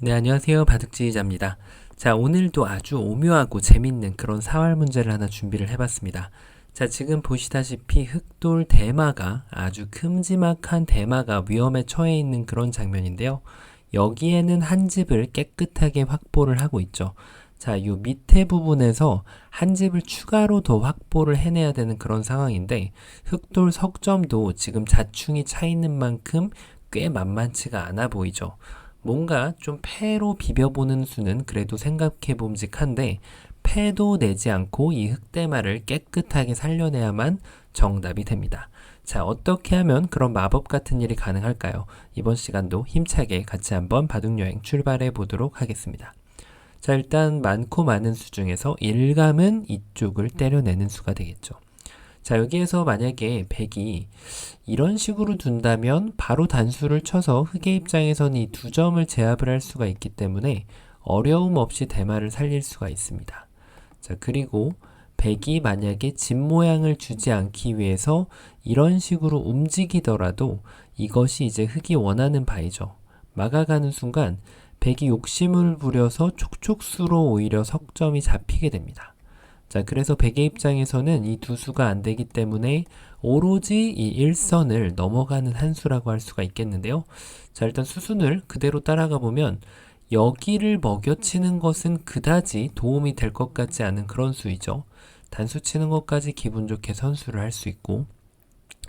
네, 안녕하세요. 바둑지휘자입니다. 자, 오늘도 아주 오묘하고 재밌는 그런 사활 문제를 하나 준비를 해봤습니다. 자, 지금 보시다시피 흑돌 대마가 아주 큼지막한 대마가 위험에 처해 있는 그런 장면인데요. 여기에는 한 집을 깨끗하게 확보를 하고 있죠. 자, 요 밑에 부분에서 한 집을 추가로 더 확보를 해내야 되는 그런 상황인데 흑돌 석점도 지금 자충이 차 있는 만큼 꽤 만만치가 않아 보이죠. 뭔가 좀 패로 비벼보는 수는 그래도 생각해 봄직한데 패도 내지 않고 이 흑대마를 깨끗하게 살려내야만 정답이 됩니다. 자, 어떻게 하면 그런 마법 같은 일이 가능할까요? 이번 시간도 힘차게 같이 한번 바둑여행 출발해 보도록 하겠습니다. 자, 일단 많고 많은 수 중에서 일감은 이쪽을 때려내는 수가 되겠죠. 자, 여기에서 만약에 백이 이런 식으로 둔다면 바로 단수를 쳐서 흑의 입장에서는 이 두 점을 제압을 할 수가 있기 때문에 어려움 없이 대마를 살릴 수가 있습니다. 자, 그리고 백이 만약에 집 모양을 주지 않기 위해서 이런 식으로 움직이더라도 이것이 이제 흑이 원하는 바이죠. 막아가는 순간 백이 욕심을 부려서 촉촉수로 오히려 석점이 잡히게 됩니다. 자, 그래서 백의 입장에서는 이 두 수가 안 되기 때문에 오로지 이 일선을 넘어가는 한 수라고 할 수가 있겠는데요. 자, 일단 수순을 그대로 따라가 보면 여기를 먹여치는 것은 그다지 도움이 될 것 같지 않은 그런 수이죠. 단수 치는 것까지 기분 좋게 선수를 할 수 있고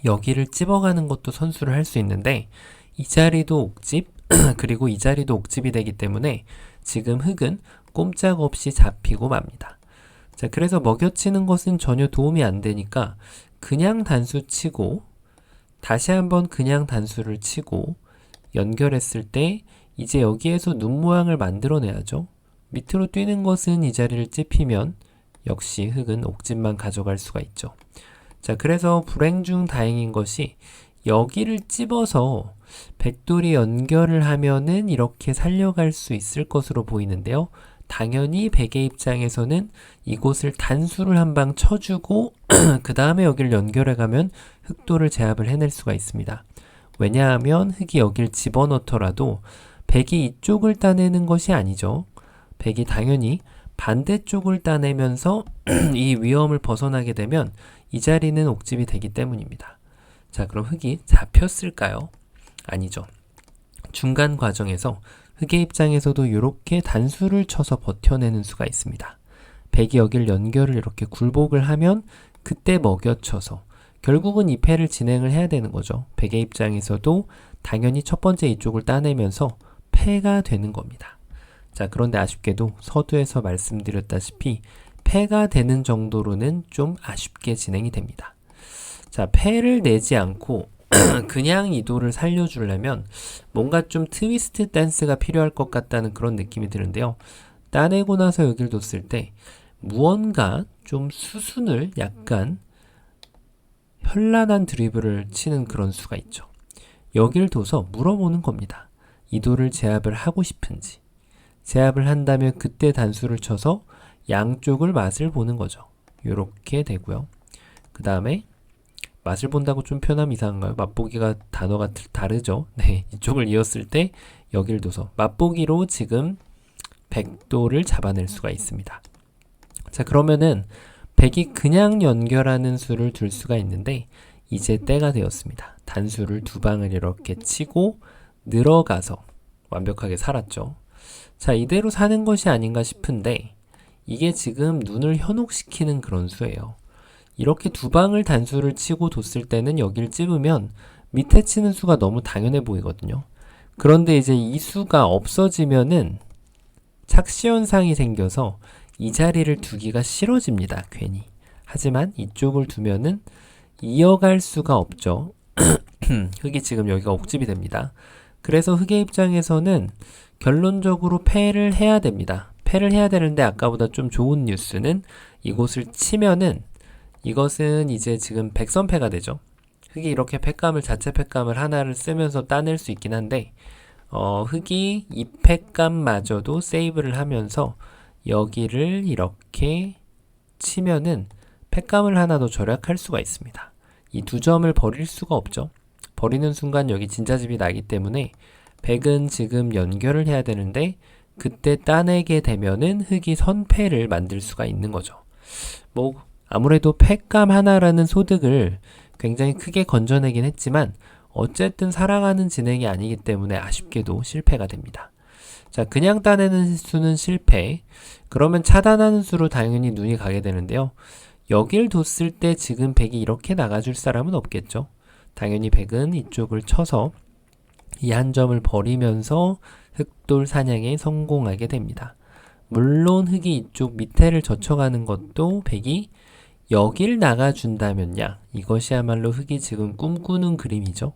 여기를 찝어가는 것도 선수를 할 수 있는데 이 자리도 옥집 그리고 이 자리도 옥집이 되기 때문에 지금 흑은 꼼짝없이 잡히고 맙니다. 자, 그래서 먹여치는 것은 전혀 도움이 안 되니까 그냥 단수 치고 다시 한번 그냥 단수를 치고 연결했을 때 이제 여기에서 눈 모양을 만들어내야죠. 밑으로 뛰는 것은 이 자리를 찝히면 역시 흑은 옥집만 가져갈 수가 있죠. 자, 그래서 불행 중 다행인 것이 여기를 찝어서 백돌이 연결을 하면은 이렇게 살려갈 수 있을 것으로 보이는데요. 당연히 백의 입장에서는 이곳을 단수를 한 방 쳐주고 그 다음에 여기를 연결해가면 흑돌을 제압을 해낼 수가 있습니다. 왜냐하면 흑이 여길 집어넣더라도 백이 이쪽을 따내는 것이 아니죠. 백이 당연히 반대쪽을 따내면서 이 위험을 벗어나게 되면 이 자리는 옥집이 되기 때문입니다. 자, 그럼 흑이 잡혔을까요? 아니죠. 중간 과정에서 흑의 입장에서도 이렇게 단수를 쳐서 버텨내는 수가 있습니다. 백이 여길 연결을 이렇게 굴복을 하면 그때 먹여쳐서 결국은 이 패를 진행을 해야 되는 거죠. 백의 입장에서도 당연히 첫 번째 이쪽을 따내면서 패가 되는 겁니다. 자, 그런데 아쉽게도 서두에서 말씀드렸다시피 패가 되는 정도로는 좀 아쉽게 진행이 됩니다. 자, 패를 내지 않고 그냥 이도를 살려주려면 뭔가 좀 트위스트 댄스가 필요할 것 같다는 그런 느낌이 드는데요. 따내고 나서 여길 뒀을 때 무언가 좀 수순을 약간 현란한 드리블을 치는 그런 수가 있죠. 여길 둬서 물어보는 겁니다. 이도를 제압을 하고 싶은지. 제압을 한다면 그때 단수를 쳐서 양쪽을 맛을 보는 거죠. 이렇게 되고요. 그 다음에 맛을 본다고 좀 표현하면 이상한가요? 맛보기가 단어가 다르죠. 네, 이쪽을 이었을 때 여길 둬서 맛보기로 지금 백도를 잡아낼 수가 있습니다. 자, 그러면은 백이 그냥 연결하는 수를 둘 수가 있는데 이제 때가 되었습니다. 단수를 두 방을 이렇게 치고 늘어가서 완벽하게 살았죠. 자, 이대로 사는 것이 아닌가 싶은데 이게 지금 눈을 현혹시키는 그런 수예요. 이렇게 두 방을 단수를 치고 뒀을 때는 여길 찝으면 밑에 치는 수가 너무 당연해 보이거든요. 그런데 이제 이 수가 없어지면은 착시현상이 생겨서 이 자리를 두기가 싫어집니다. 괜히. 하지만 이쪽을 두면은 이어갈 수가 없죠. 흑이 지금 여기가 옥집이 됩니다. 그래서 흑의 입장에서는 결론적으로 패를 해야 됩니다. 패를 해야 되는데 아까보다 좀 좋은 뉴스는 이곳을 치면은 이것은 이제 지금 백선패가 되죠. 흑이 이렇게 패감을 자체 패감을 하나를 쓰면서 따낼 수 있긴 한데 흑이 이 패감마저도 세이브를 하면서 여기를 이렇게 치면은 패감을 하나 더 절약할 수가 있습니다. 이 두 점을 버릴 수가 없죠. 버리는 순간 여기 진자집이 나기 때문에 백은 지금 연결을 해야 되는데 그때 따내게 되면은 흙이 선패를 만들 수가 있는 거죠. 뭐 아무래도 팩감 하나라는 소득을 굉장히 크게 건져내긴 했지만 어쨌든 살아가는 진행이 아니기 때문에 아쉽게도 실패가 됩니다. 자, 그냥 따내는 수는 실패. 그러면 차단하는 수로 당연히 눈이 가게 되는데요. 여길 뒀을 때 지금 백이 이렇게 나가줄 사람은 없겠죠. 당연히 백은 이쪽을 쳐서 이 한 점을 버리면서 흑돌 사냥에 성공하게 됩니다. 물론 흑이 이쪽 밑에를 젖혀가는 것도 백이 여길 나가준다면야 이것이야말로 흑이 지금 꿈꾸는 그림이죠.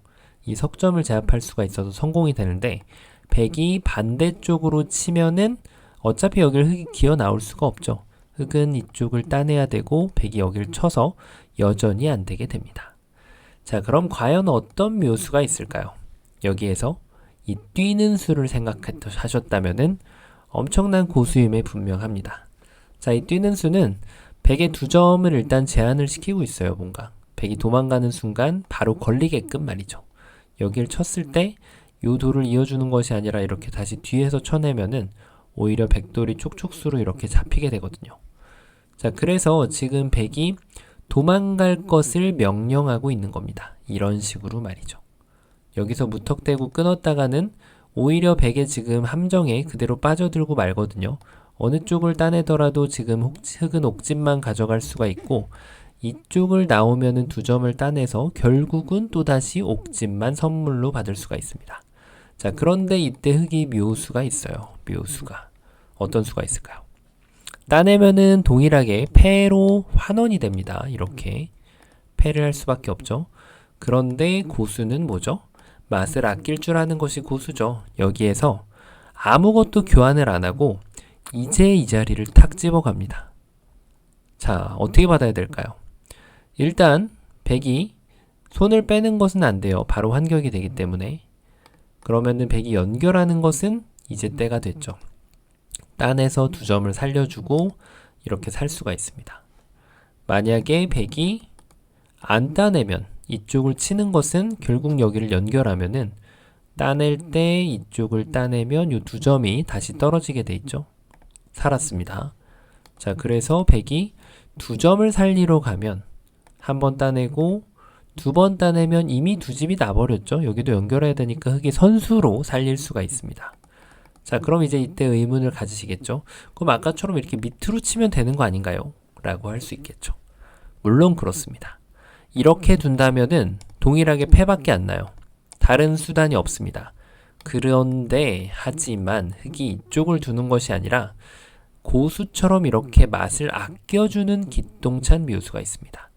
이 석점을 제압할 수가 있어서 성공이 되는데 백이 반대쪽으로 치면은 어차피 여길 흑이 기어 나올 수가 없죠. 흑은 이쪽을 따내야 되고 백이 여길 쳐서 여전히 안 되게 됩니다. 자, 그럼 과연 어떤 묘수가 있을까요? 여기에서 이 뛰는 수를 생각하셨다면은 엄청난 고수임에 분명합니다. 자, 이 뛰는 수는 백의 2점을 일단 제한을 시키고 있어요. 뭔가 백이 도망가는 순간 바로 걸리게끔 말이죠. 여길 쳤을 때 요 돌을 이어주는 것이 아니라 이렇게 다시 뒤에서 쳐내면은 오히려 백돌이 촉촉수로 이렇게 잡히게 되거든요. 자, 그래서 지금 백이 도망갈 것을 명령하고 있는 겁니다. 이런 식으로 말이죠. 여기서 무턱대고 끊었다가는 오히려 백의 지금 함정에 그대로 빠져들고 말거든요. 어느 쪽을 따내더라도 지금 흑은 옥집만 가져갈 수가 있고 이쪽을 나오면은 2점을 따내서 결국은 또다시 옥집만 선물로 받을 수가 있습니다. 자, 그런데 이때 흑이 묘수가 있어요. 묘수가. 어떤 수가 있을까요? 따내면은 동일하게 패로 환원이 됩니다. 이렇게 패를 할 수밖에 없죠. 그런데 고수는 뭐죠? 맛을 아낄 줄 아는 것이 고수죠. 여기에서 아무것도 교환을 안 하고 이제 이 자리를 탁 집어갑니다. 자, 어떻게 받아야 될까요? 일단 백이 손을 빼는 것은 안 돼요. 바로 환격이 되기 때문에. 그러면은 백이 연결하는 것은 이제 때가 됐죠. 딴에서 2점을 살려주고 이렇게 살 수가 있습니다. 만약에 백이 안 따내면 이쪽을 치는 것은 결국 여기를 연결하면은 따낼 때 이쪽을 따내면 이 2점이 다시 떨어지게 돼 있죠. 살았습니다. 자, 그래서 백이 2점을 살리러 가면 한 번 따내고 2번 따내면 이미 2집이 나버렸죠. 여기도 연결해야 되니까 흑이 선수로 살릴 수가 있습니다. 자, 그럼 이제 이때 의문을 가지시겠죠. 그럼 아까처럼 이렇게 밑으로 치면 되는 거 아닌가요? 라고 할 수 있겠죠. 물론 그렇습니다. 이렇게 둔다면은 동일하게 패밖에 안 나요. 다른 수단이 없습니다. 그런데 하지만 흑이 이쪽을 두는 것이 아니라 고수처럼 이렇게 맛을 아껴주는 기똥찬 묘수가 있습니다.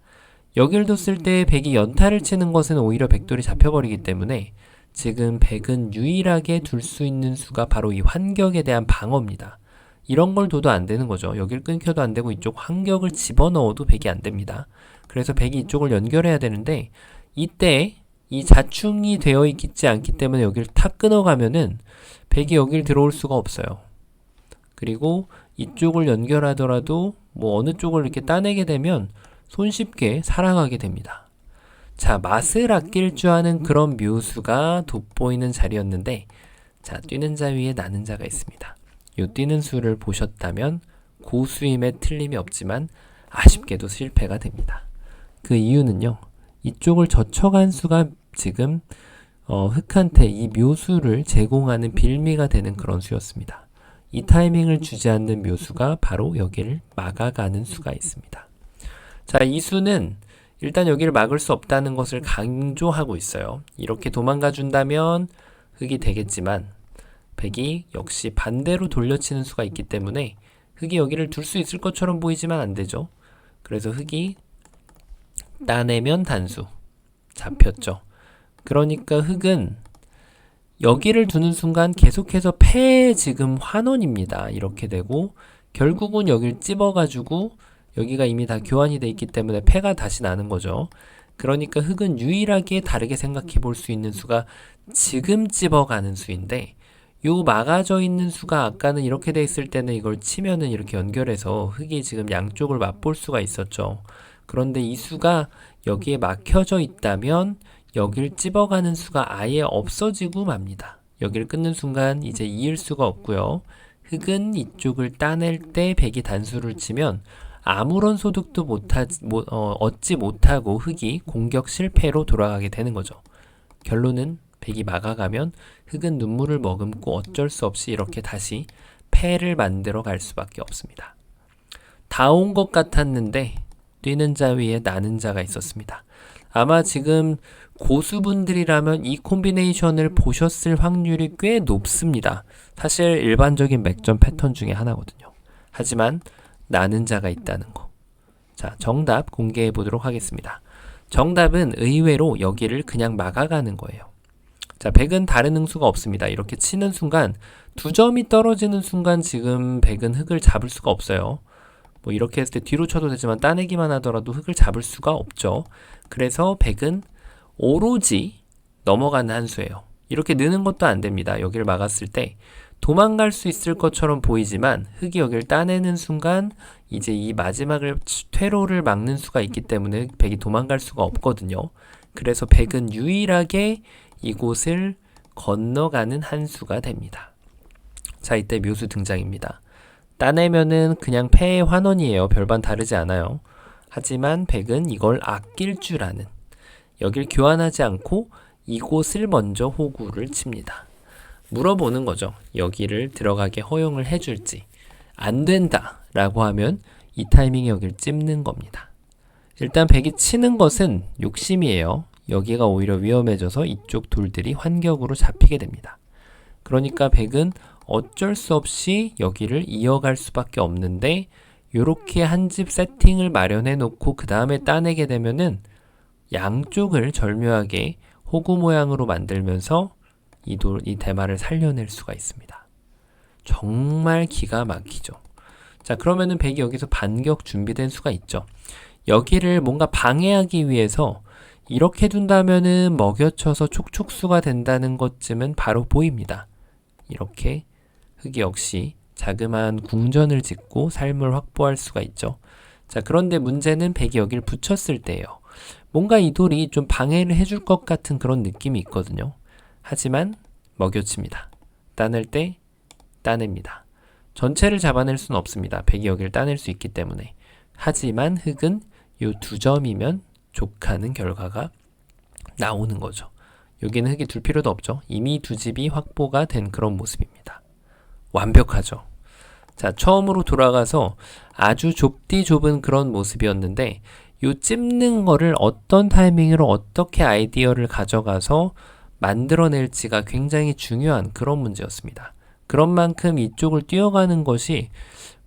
여길 뒀을 때 백이 연타를 치는 것은 오히려 백돌이 잡혀버리기 때문에 지금 백은 유일하게 둘 수 있는 수가 바로 이 환격에 대한 방어입니다. 이런 걸 둬도 안 되는 거죠. 여길 끊겨도 안 되고 이쪽 환격을 집어넣어도 백이 안 됩니다. 그래서 백이 이쪽을 연결해야 되는데 이때 이 자충이 되어 있지 않기 때문에 여기를 탁 끊어가면은 백이 여길 들어올 수가 없어요. 그리고 이쪽을 연결하더라도 뭐 어느 쪽을 이렇게 따내게 되면 손쉽게 살아가게 됩니다. 자, 맛을 아낄 줄 아는 그런 묘수가 돋보이는 자리였는데 자, 뛰는 자 위에 나는 자가 있습니다. 이 뛰는 수를 보셨다면 고수임에 틀림이 없지만 아쉽게도 실패가 됩니다. 그 이유는요. 이쪽을 젖혀간 수가 지금 흑한테 이 묘수를 제공하는 빌미가 되는 그런 수였습니다. 이 타이밍을 주지 않는 묘수가 바로 여기를 막아가는 수가 있습니다. 자, 이 수는 일단 여기를 막을 수 없다는 것을 강조하고 있어요. 이렇게 도망가 준다면 흑이 되겠지만 백이 역시 반대로 돌려치는 수가 있기 때문에 흑이 여기를 둘 수 있을 것처럼 보이지만 안 되죠. 그래서 흑이 따내면 단수 잡혔죠. 그러니까 흑은 여기를 두는 순간 계속해서 패 지금 환원입니다. 이렇게 되고 결국은 여기를 찝어가지고 여기가 이미 다 교환이 돼 있기 때문에 패가 다시 나는 거죠. 그러니까 흑은 유일하게 다르게 생각해 볼 수 있는 수가 지금 찝어가는 수인데 요 막아져 있는 수가 아까는 이렇게 돼 있을 때는 이걸 치면은 이렇게 연결해서 흑이 지금 양쪽을 맛볼 수가 있었죠. 그런데 이 수가 여기에 막혀져 있다면 여길 찝어가는 수가 아예 없어지고 맙니다. 여기를 끊는 순간 이제 이을 수가 없고요. 흑은 이쪽을 따낼 때 백이 단수를 치면 아무런 소득도 얻지 못하고 흑이 공격 실패로 돌아가게 되는 거죠. 결론은 백이 막아가면 흑은 눈물을 머금고 어쩔 수 없이 이렇게 다시 패를 만들어 갈 수밖에 없습니다. 다 온 것 같았는데 뛰는 자 위에 나는 자가 있었습니다. 아마 지금 고수분들이라면 이 콤비네이션을 보셨을 확률이 꽤 높습니다. 사실 일반적인 맥전 패턴 중에 하나거든요. 하지만 나는 자가 있다는 거. 자, 정답 공개해 보도록 하겠습니다. 정답은 의외로 여기를 그냥 막아가는 거예요. 자, 백은 다른 응수가 없습니다. 이렇게 치는 순간 2점이 떨어지는 순간 지금 백은 흑을 잡을 수가 없어요. 뭐 이렇게 했을 때 뒤로 쳐도 되지만 따내기만 하더라도 흑을 잡을 수가 없죠. 그래서 백은 오로지 넘어가는 한 수예요. 이렇게 느는 것도 안 됩니다. 여기를 막았을 때 도망갈 수 있을 것처럼 보이지만 흑이 여기를 따내는 순간 이제 이 마지막을 퇴로를 막는 수가 있기 때문에 백이 도망갈 수가 없거든요. 그래서 백은 유일하게 이곳을 건너가는 한 수가 됩니다. 자, 이때 묘수 등장입니다. 따내면은 그냥 패의 환원이에요. 별반 다르지 않아요. 하지만 백은 이걸 아낄 줄 아는, 여길 교환하지 않고 이곳을 먼저 호구를 칩니다. 물어보는 거죠. 여기를 들어가게 허용을 해줄지. 안 된다 라고 하면 이 타이밍에 여기를 찝는 겁니다. 일단 백이 치는 것은 욕심이에요. 여기가 오히려 위험해져서 이쪽 돌들이 환격으로 잡히게 됩니다. 그러니까 백은 어쩔 수 없이 여기를 이어갈 수밖에 없는데 요렇게 한 집 세팅을 마련해 놓고 그 다음에 따내게 되면은 양쪽을 절묘하게 호구 모양으로 만들면서 이 대마를 살려낼 수가 있습니다. 정말 기가 막히죠. 자, 그러면은 백이 여기서 반격 준비된 수가 있죠. 여기를 뭔가 방해하기 위해서 이렇게 둔다면은 먹여쳐서 촉촉수가 된다는 것쯤은 바로 보입니다. 이렇게 흑이 역시 자그마한 궁전을 짓고 삶을 확보할 수가 있죠. 자, 그런데 문제는 백이 여기를 붙였을 때예요. 뭔가 이 돌이 좀 방해를 해줄 것 같은 그런 느낌이 있거든요. 하지만 먹여칩니다. 따낼 때 따냅니다. 전체를 잡아낼 수는 없습니다. 백이 여기를 따낼 수 있기 때문에. 하지만 흑은 이 2점이면 족하는 결과가 나오는 거죠. 여기는 흑이 둘 필요도 없죠. 이미 2집이 확보가 된 그런 모습입니다. 완벽하죠. 자, 처음으로 돌아가서 아주 좁디 좁은 그런 모습이었는데 요 찝는 거를 어떤 타이밍으로 어떻게 아이디어를 가져가서 만들어낼지가 굉장히 중요한 그런 문제였습니다. 그런 만큼 이쪽을 뛰어가는 것이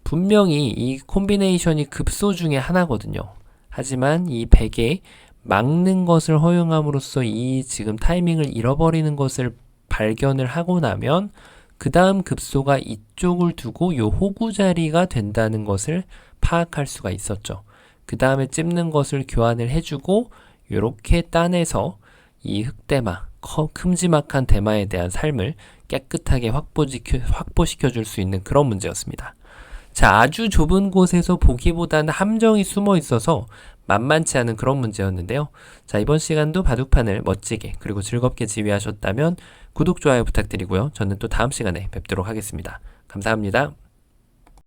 분명히 이 콤비네이션이 급소 중에 하나거든요. 하지만 이 백에 막는 것을 허용함으로써 이 지금 타이밍을 잃어버리는 것을 발견을 하고 나면 그 다음 급소가 이쪽을 두고 요 호구 자리가 된다는 것을 파악할 수가 있었죠. 그 다음에 찝는 것을 교환을 해주고 요렇게 따내서 이 흑대마, 큼지막한 대마에 대한 삶을 깨끗하게 확보시켜 줄 수 있는 그런 문제였습니다. 자, 아주 좁은 곳에서 보기보다는 함정이 숨어 있어서 만만치 않은 그런 문제였는데요. 자, 이번 시간도 바둑판을 멋지게 그리고 즐겁게 지휘하셨다면 구독, 좋아요 부탁드리고요. 저는 또 다음 시간에 뵙도록 하겠습니다. 감사합니다.